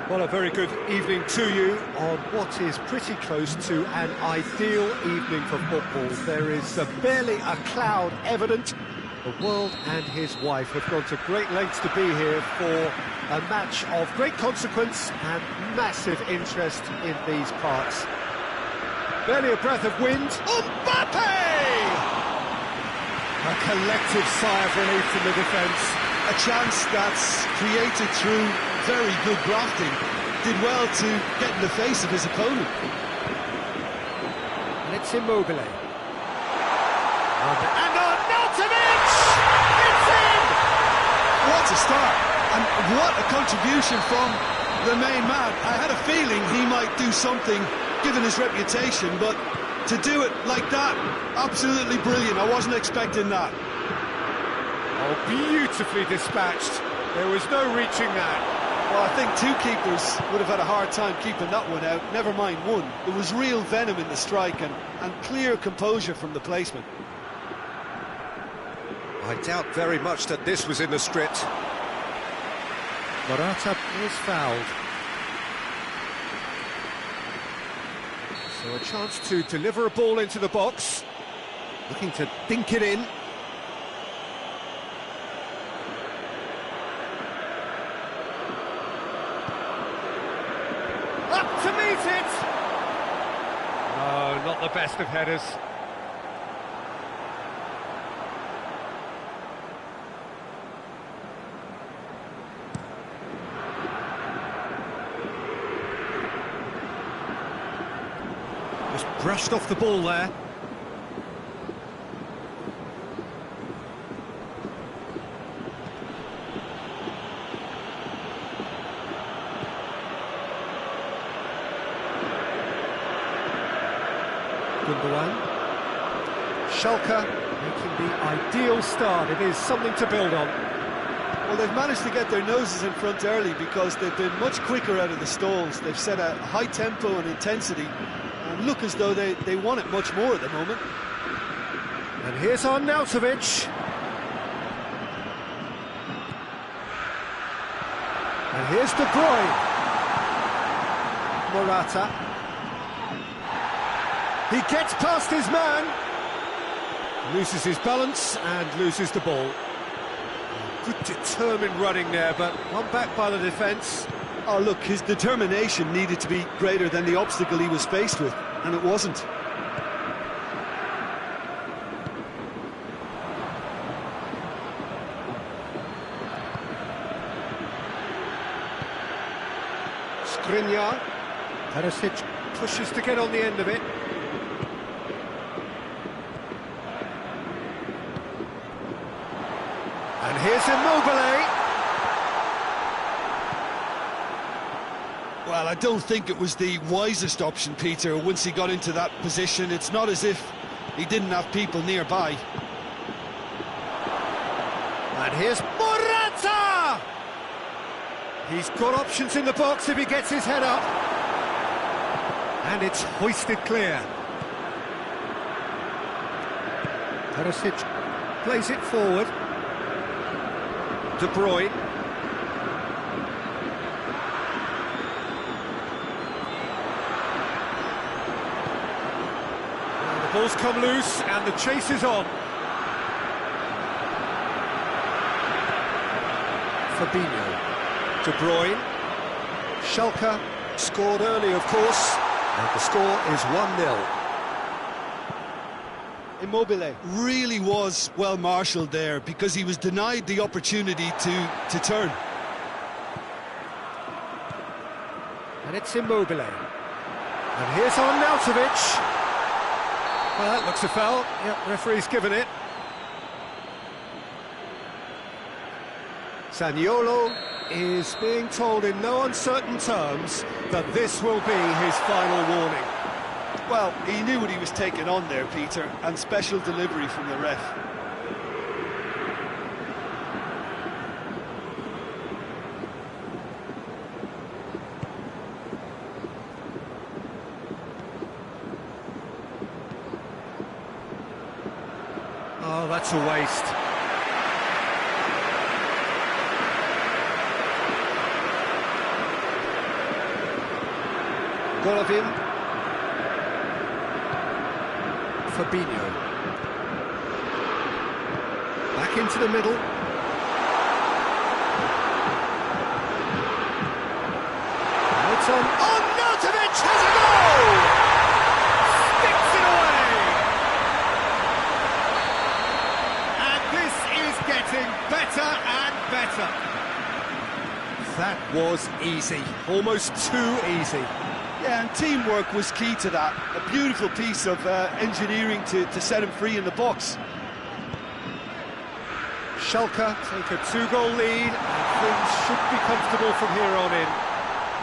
Well, a very good evening to you on what is pretty close to an ideal evening for football. There is barely a cloud evident. The world and his wife have gone to great lengths to be here for a match of great consequence and massive interest in these parts. Barely a breath of wind. Mbappe! A collective sigh of relief from the defence. A chance that's created through very good grafting. Did well to get in the face of his opponent. And it's Immobile. And Arnautovic! It's in! What a start, and what a contribution from the main man. I had a feeling he might do something, given his reputation, but to do it like that, absolutely brilliant. I wasn't expecting that. Oh, beautifully dispatched. There was no reaching that. Well, I think two keepers would have had a hard time keeping that one out, never mind one. There was real venom in the strike and clear composure from the placement. I doubt very much that this was in the script. Morata is fouled. So a chance to deliver a ball into the box. Looking to dink it in. Up to meet it! No, not the best of headers. Just brushed off the ball there. Schalke making the ideal start. It is something to build on. Well, they've managed to get their noses in front early because they've been much quicker out of the stalls. They've set a high tempo and intensity and look as though they want it much more at the moment. And here's Arnautovic. And here's De Bruyne. Morata. He gets past his man. Loses his balance and loses the ball. Good determined running there, but one back by the defence. Oh, look, his determination needed to be greater than the obstacle he was faced with, and it wasn't. Skriniar. Perisic pushes to get on the end of it. And here's Immobile. Well, I don't think it was the wisest option, Peter, once he got into that position. It's not as if he didn't have people nearby. And here's Morata! He's got options in the box if he gets his head up. And it's hoisted clear. Perisic plays it forward. De Bruyne. And the ball's come loose and the chase is on. Fabinho. De Bruyne. Schalke scored early, of course, and the score is 1-0. Immobile really was well marshalled there because he was denied the opportunity to turn. And it's Immobile. And here's Arnautovic. Well, that looks a foul. Yep, referee's given it. Zaniolo is being told in no uncertain terms that this will be his final warning. Well, he knew what he was taking on there, Peter, and special delivery from the ref. Oh, that's a waste. Golovin. Fabinho. Back into the middle. Now it's on. Oh, Nautovic has a goal! Sticks it away! And this is getting better and better. That was easy, almost too easy. Yeah, and teamwork was key to that. A beautiful piece of engineering to set him free in the box. Schalke take a 2-goal lead, and things should be comfortable from here on in.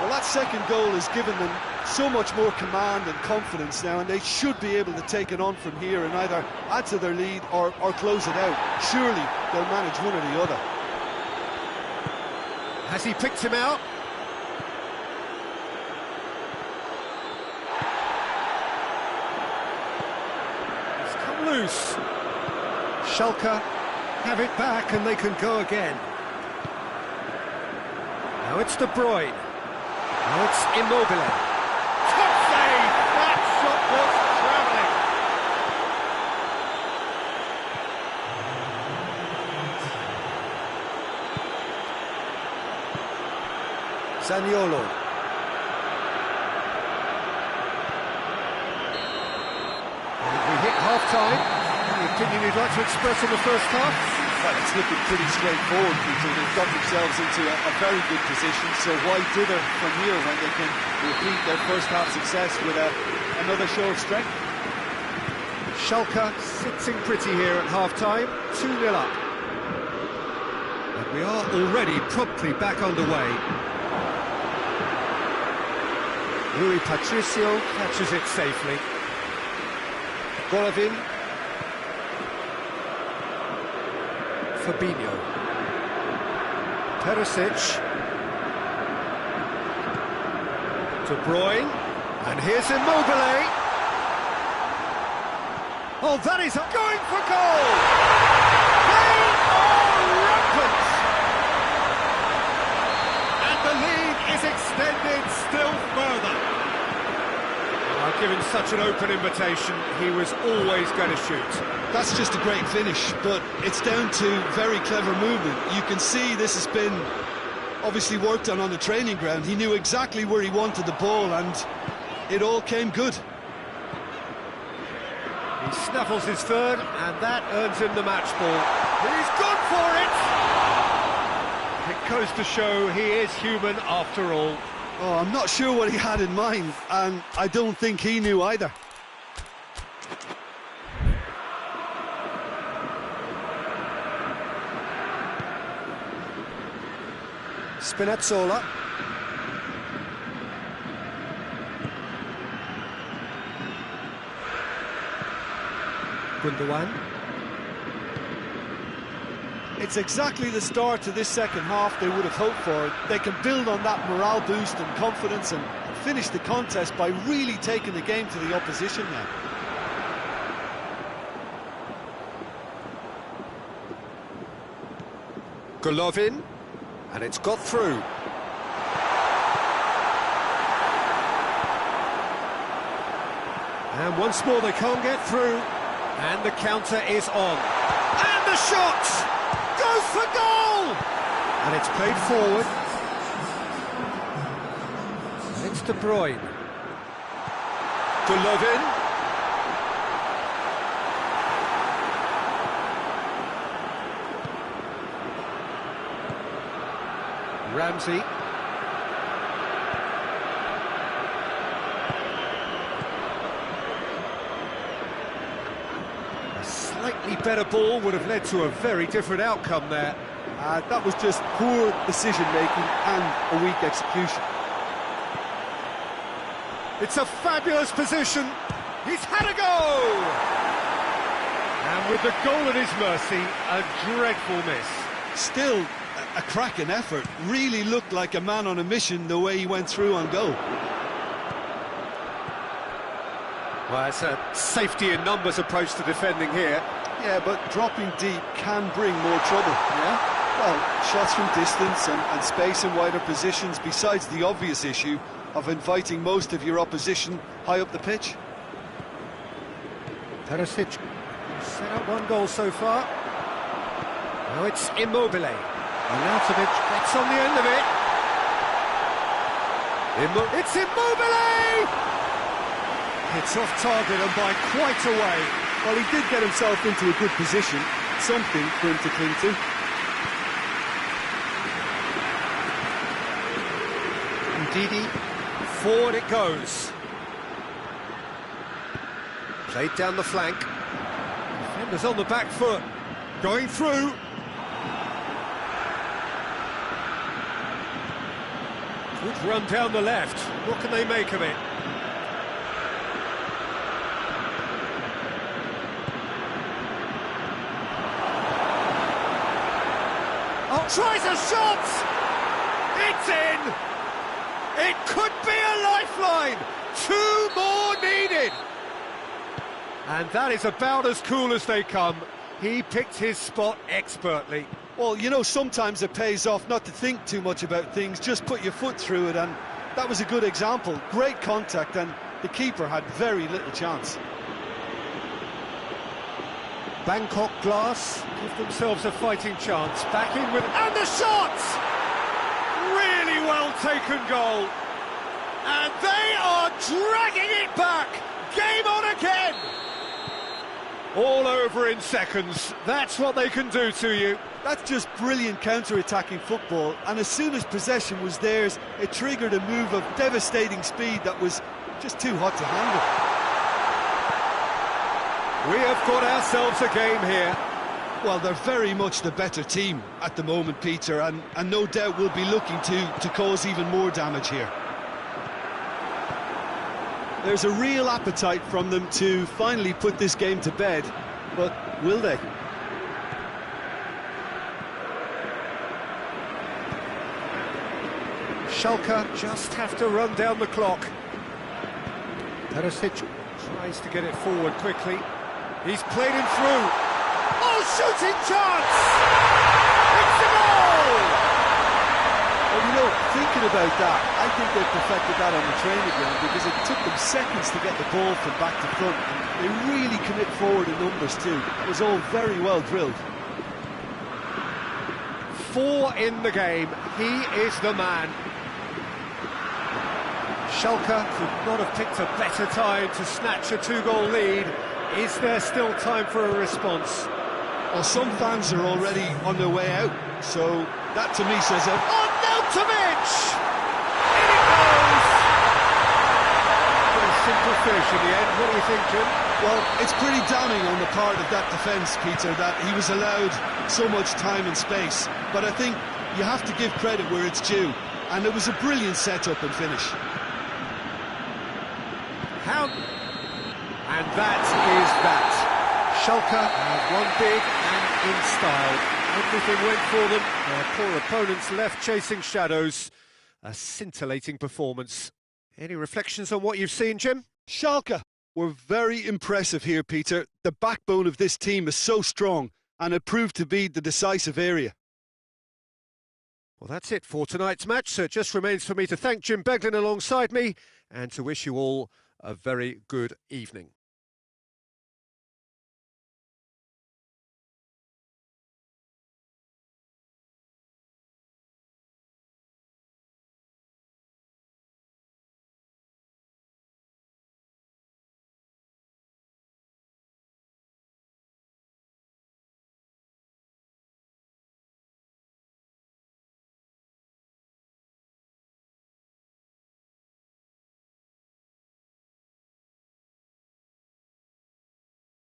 Well, that second goal has given them so much more command and confidence now, and they should be able to take it on from here and either add to their lead or close it out. Surely they'll manage one or the other. Has he picked him out? It's come loose. Schalke have it back and they can go again. Now it's De Bruyne. Now it's Immobile. Top save! That shot was travelling. Zaniolo. And we hit half-time. Any opinion you'd like to express on the first half? Well, it's looking pretty straightforward, Peter. They've got themselves into a very good position, so why dither from here when they can repeat their first half success with another show of strength? Schalke sitting pretty here at half-time, 2-0 up. And we are already promptly back underway. Rui Patricio catches it safely. Golovin. Fabinho. Perisic. De Bruyne. And here's Immobile. Oh, that is going for goal! They are rampant! And the lead is extended still further. Given such an open invitation, he was always going to shoot. That's just a great finish, but it's down to very clever movement. You can see this has been obviously worked on the training ground. He knew exactly where he wanted the ball, and it all came good. He snaffles his third, and that earns him the match ball. He's gone for it! It goes to show he is human after all. Oh, I'm not sure what he had in mind, and I don't think he knew either. Spinazzola. Gundogan. It's exactly the start to this second half they would have hoped for. They can build on that morale boost and confidence and finish the contest by really taking the game to the opposition now. Golovin, and it's got through. And once more they can't get through, and the counter is on. And the shot! Goes for goal! And it's played forward. And it's De Bruyne. Golovin. Ramsey. A slightly better ball would have led to a very different outcome there. That was just poor decision-making and a weak execution. It's a fabulous position. He's had a go! And with the goal at his mercy, a dreadful miss. Still a cracking effort. Really looked like a man on a mission the way he went through on goal. Well, it's a safety in numbers approach to defending here. Yeah, but dropping deep can bring more trouble, yeah? Well, shots from distance and space in wider positions, besides the obvious issue of inviting most of your opposition high up the pitch. Perisic set up one goal so far. Now it's Immobile. Arnautovic gets on the end of it. It's Immobile! It's off target and by quite a way. Well, he did get himself into a good position, something for him to cling to. Ndidi, forward it goes. Played down the flank. Defenders on the back foot. Going through. Good run down the left. What can they make of it? Oh, tries a shot! It's in! It could be a lifeline! 2 more needed! And that is about as cool as they come. He picked his spot expertly. Well, you know, sometimes it pays off not to think too much about things, just put your foot through it, and that was a good example. Great contact, and the keeper had very little chance. Bangkok Glass give themselves a fighting chance. Back in with... And the shot! Really well taken goal. And they are dragging it back. Game on again. All over in seconds. That's what they can do to you. That's just brilliant counter-attacking football, and as soon as possession was theirs, it triggered a move of devastating speed that was just too hot to handle. We have got ourselves a game here. Well, they're very much the better team at the moment, Peter, and no doubt will be looking to cause even more damage here. There's a real appetite from them to finally put this game to bed, but will they? Schalke just have to run down the clock. Perisic tries to get it forward quickly. He's played him through. Oh, shooting chance! It's a goal! Well, you know, thinking about that, I think they perfected that on the training ground because it took them seconds to get the ball from back to front. And they really commit forward in numbers too. It was all very well drilled. 4 in the game. He is the man. Schalke could not have picked a better time to snatch a 2-goal lead. Is there still time for a response? Well, some fans are already on their way out, so that to me says Arnautovic! In it goes! Pretty simple finish in the end. What do you think, Jim? Well, it's pretty damning on the part of that defence, Peter, that he was allowed so much time and space. But I think you have to give credit where it's due, and it was a brilliant setup and finish. How? And that is that. Schalke have won big and in style. Everything went for them. Their poor opponents left chasing shadows. A scintillating performance. Any reflections on what you've seen, Jim? Schalke were very impressive here, Peter. The backbone of this team is so strong, and it proved to be the decisive area. Well, that's it for tonight's match, so it just remains for me to thank Jim Beglin alongside me and to wish you all a very good evening.